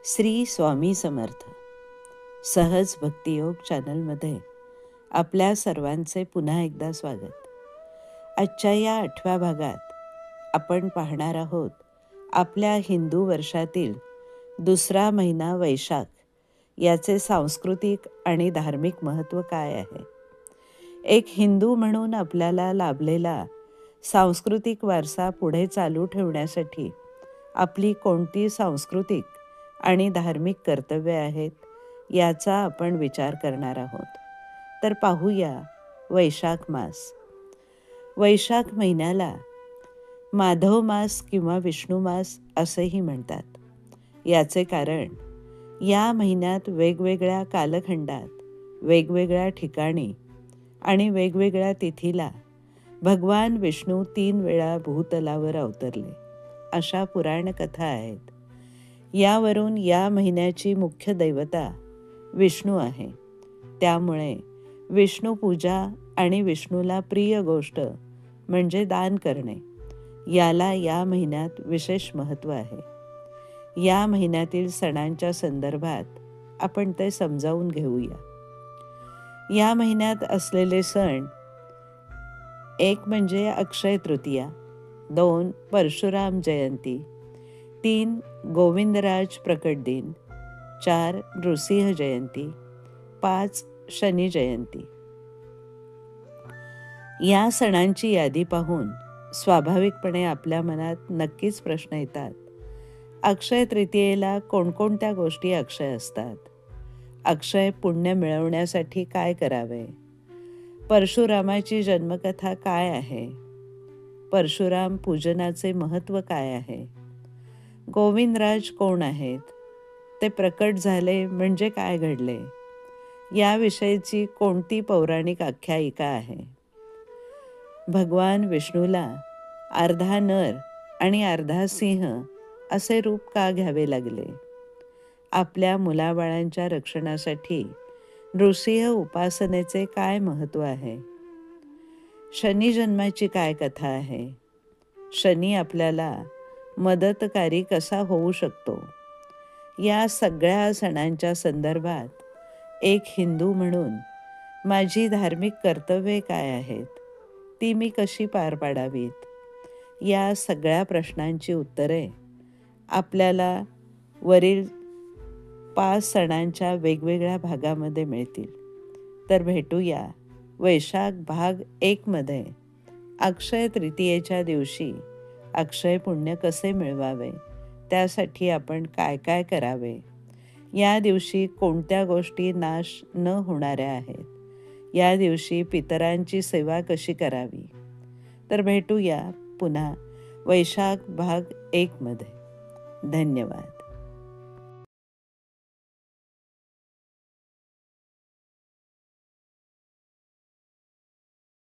श्री स्वामी समर्थ. सहज भक्तियोग चॅनलमध्ये आपल्या सर्वांचे पुन्हा एकदा स्वागत. आजच्या या 8व्या भागात आपण पाहणार आहोत आपल्या हिंदू वर्षातील दुसरा महिना वैशाख याचे सांस्कृतिक आणि धार्मिक महत्त्व काय आहे. एक हिंदू म्हणून आपल्याला लाभलेला सांस्कृतिक वारसा पुढे चालू ठेवण्यासाठी आपली कोणती सांस्कृतिक आणि धार्मिक कर्तव्ये आहेत याचा आपण विचार करणार आहोत. तर पाहूया वैशाख मास. वैशाख महिन्याला माधव मास किंवा विष्णू मास असेही म्हणतात. याचे कारण या महिन्यात वेगवेगळ्या कालखंडात, वेगवेगळ्या ठिकाणी आणि वेगवेगळ्या तिथीला भगवान विष्णू 3 वेळा भूतलावर अवतरले, अशा पुराण कथा आहेत. यावरून या महिन्याची मुख्य दैवता विष्णू आहे. त्यामुळे विष्णू पूजा आणि विष्णूला प्रिय गोष्ट म्हणजे दान करणे याला या महिन्यात विशेष महत्त्व आहे. या महिन्यातील सणांच्या संदर्भात आपण ते समजावून घेऊया. या महिन्यात असलेले सण 1 म्हणजे अक्षय तृतीया, 2 परशुराम जयंती, 3 गोविंदराज प्रकट दिन, 4 नृसिंह जयंती, 5 शनी जयंती. या सणांची यादी पाहून स्वाभाविकपणे आपल्या मनात नक्कीच प्रश्न येतात. अक्षय तृतीयेला कोणकोणत्या गोष्टी अक्षय असतात? अक्षय पुण्य मिळवण्यासाठी काय करावे? परशुरामाची जन्मकथा काय आहे? परशुराम पूजनाचे महत्त्व काय आहे? गोविंदराज कोण आहेत? ते प्रकट झाले म्हणजे काय घडले? याविषयीची कोणती पौराणिक आख्यायिका आहे? भगवान विष्णूला अर्धा नर आणि अर्धा सिंह असे रूप का घ्यावे लागले? आपल्या मुलाबाळांच्या रक्षणासाठी नृसिंह उपासनेचे काय महत्त्व आहे? शनी जन्माची काय कथा आहे? शनी आपल्याला मदतकारी कसा होऊ शकतो? या सगळ्या सणांच्या संदर्भात एक हिंदू म्हणून माझी धार्मिक कर्तव्ये काय आहेत, ती मी कशी पार पाडावीत, या सगळ्या प्रश्नांची उत्तरे आपल्याला वरील 5 सणांच्या वेगवेगळ्या भागामध्ये मिळतील. तर भेटूया वैशाख भाग 1 मध्ये अक्षय तृतीयेच्या दिवशी अक्षय पुण्य कसे मिळवावे, त्यासाठी आपण काय काय करावे, या दिवशी कोणत्या गोष्टी नाश न होणाऱ्या आहेत, या दिवशी पितरांची सेवा कशी करावी. तर भेटूया पुन्हा वैशाख भाग 1 मध्ये. धन्यवाद.